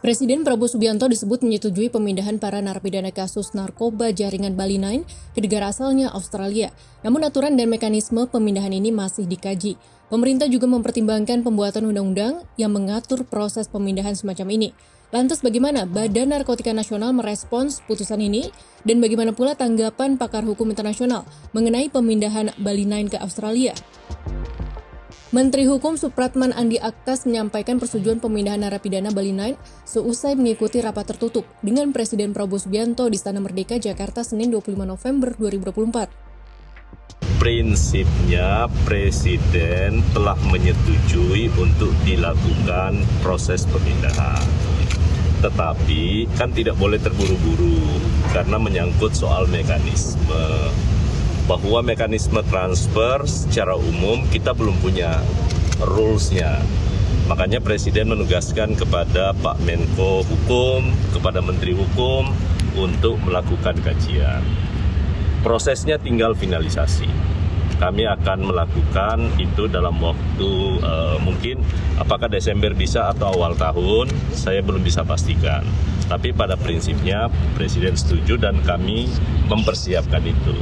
Presiden Prabowo Subianto disebut menyetujui pemindahan para narapidana kasus narkoba jaringan Bali 9 ke negara asalnya Australia. Namun aturan dan mekanisme pemindahan ini masih dikaji. Pemerintah juga mempertimbangkan pembuatan undang-undang yang mengatur proses pemindahan semacam ini. Lantas bagaimana Badan Narkotika Nasional merespons putusan ini? Dan bagaimana pula tanggapan pakar hukum internasional mengenai pemindahan Bali 9 ke Australia? Menteri Hukum Supratman Andi Aktas menyampaikan persetujuan pemindahan narapidana Bali 9 seusai mengikuti rapat tertutup dengan Presiden Prabowo Subianto di Istana Merdeka, Jakarta, Senin 25 November 2024. Prinsipnya Presiden telah menyetujui untuk dilakukan proses pemindahan. Tetapi kan tidak boleh terburu-buru karena menyangkut soal mekanisme. Bahwa mekanisme transfer secara umum kita belum punya rules-nya. Makanya Presiden menugaskan kepada Pak Menko Hukum, kepada Menteri Hukum untuk melakukan kajian. Prosesnya tinggal finalisasi. Kami akan melakukan itu dalam waktu mungkin apakah Desember bisa atau awal tahun, saya belum bisa pastikan. Tapi pada prinsipnya Presiden setuju dan kami mempersiapkan itu.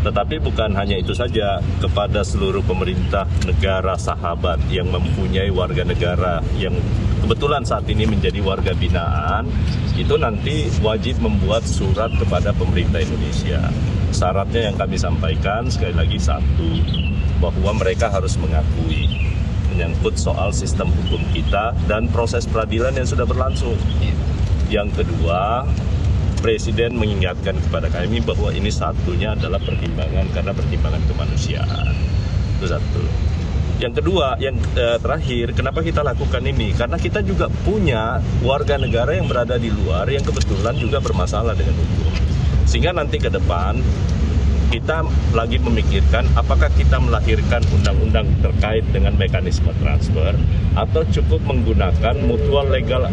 Tetapi bukan hanya itu saja, kepada seluruh pemerintah negara sahabat yang mempunyai warga negara yang kebetulan saat ini menjadi warga binaan, itu nanti wajib membuat surat kepada pemerintah Indonesia. Syaratnya yang kami sampaikan sekali lagi satu, bahwa mereka harus mengakui menyangkut soal sistem hukum kita dan proses peradilan yang sudah berlangsung. Yang kedua, Presiden mengingatkan kepada kami bahwa ini satunya adalah pertimbangan karena pertimbangan kemanusiaan. Itu satu. Yang kedua, yang terakhir, kenapa kita lakukan ini? Karena kita juga punya warga negara yang berada di luar yang kebetulan juga bermasalah dengan hukum. Sehingga nanti ke depan kita lagi memikirkan apakah kita melahirkan undang-undang terkait dengan mekanisme transfer atau cukup menggunakan mutual legal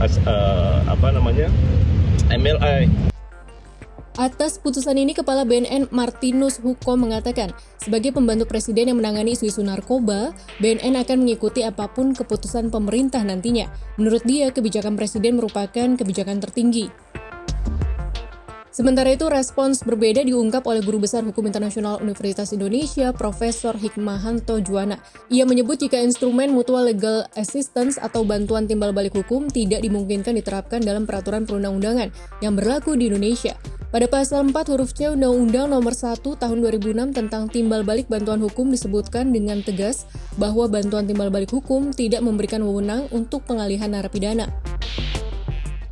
MLA. Atas putusan ini, Kepala BNN Martinus Huko mengatakan, sebagai pembantu Presiden yang menangani isu-isu narkoba, BNN akan mengikuti apapun keputusan pemerintah nantinya. Menurut dia, kebijakan Presiden merupakan kebijakan tertinggi. Sementara itu, respons berbeda diungkap oleh Guru Besar Hukum Internasional Universitas Indonesia, Profesor Hikmahanto Juwana. Ia menyebut jika instrumen mutual legal assistance atau bantuan timbal balik hukum tidak dimungkinkan diterapkan dalam peraturan perundang-undangan yang berlaku di Indonesia. Pada pasal 4 huruf C Undang-Undang Nomor 1 Tahun 2006 tentang timbal balik bantuan hukum disebutkan dengan tegas bahwa bantuan timbal balik hukum tidak memberikan wewenang untuk pengalihan narapidana.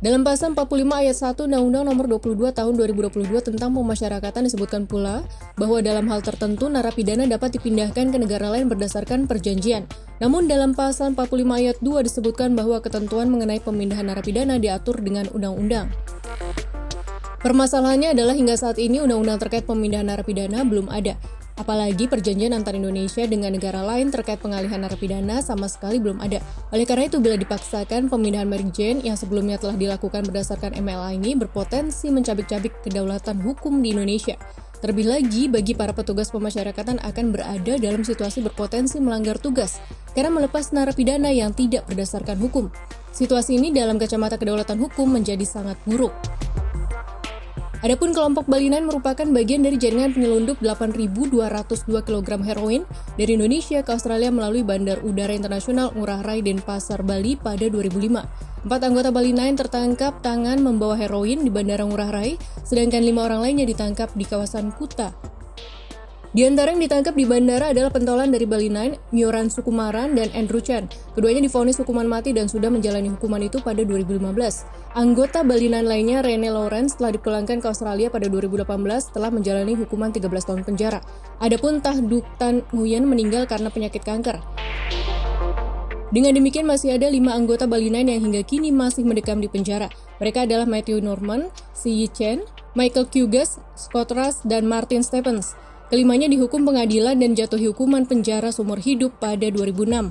Dalam pasal 45 ayat 1 Undang-Undang Nomor 22 Tahun 2022 tentang pemasyarakatan disebutkan pula bahwa dalam hal tertentu narapidana dapat dipindahkan ke negara lain berdasarkan perjanjian. Namun dalam pasal 45 ayat 2 disebutkan bahwa ketentuan mengenai pemindahan narapidana diatur dengan undang-undang. Permasalahannya adalah hingga saat ini undang-undang terkait pemindahan narapidana belum ada. Apalagi perjanjian antar Indonesia dengan negara lain terkait pengalihan narapidana sama sekali belum ada. Oleh karena itu, bila dipaksakan pemindahan Mary Jane yang sebelumnya telah dilakukan berdasarkan MLA ini berpotensi mencabik-cabik kedaulatan hukum di Indonesia. Terlebih lagi, bagi para petugas pemasyarakatan akan berada dalam situasi berpotensi melanggar tugas karena melepas narapidana yang tidak berdasarkan hukum. Situasi ini dalam kacamata kedaulatan hukum menjadi sangat buruk. Adapun kelompok Bali 9 merupakan bagian dari jaringan penyelundup 8.202 kg heroin dari Indonesia ke Australia melalui Bandar Udara Internasional Ngurah Rai Denpasar, Bali pada 2005. 4 anggota Bali 9 tertangkap tangan membawa heroin di Bandara Ngurah Rai, sedangkan 5 orang lainnya ditangkap di kawasan Kuta. Di antara yang ditangkap di bandara adalah pentolan dari Bali 9, Myoran Sukumaran dan Andrew Chan. Keduanya divonis hukuman mati dan sudah menjalani hukuman itu pada 2015. Anggota Bali 9 lainnya, Rene Lawrence, telah dipulangkan ke Australia pada 2018 setelah menjalani hukuman 13 tahun penjara. Adapun Tah Duc Tan Nguyen meninggal karena penyakit kanker. Dengan demikian masih ada 5 anggota Bali 9 yang hingga kini masih mendekam di penjara. Mereka adalah Matthew Norman, Si Yi Chen, Michael Hughes, Scott Rush, dan Martin Stephens. Kelimanya dihukum pengadilan dan jatuhi hukuman penjara seumur hidup pada 2006.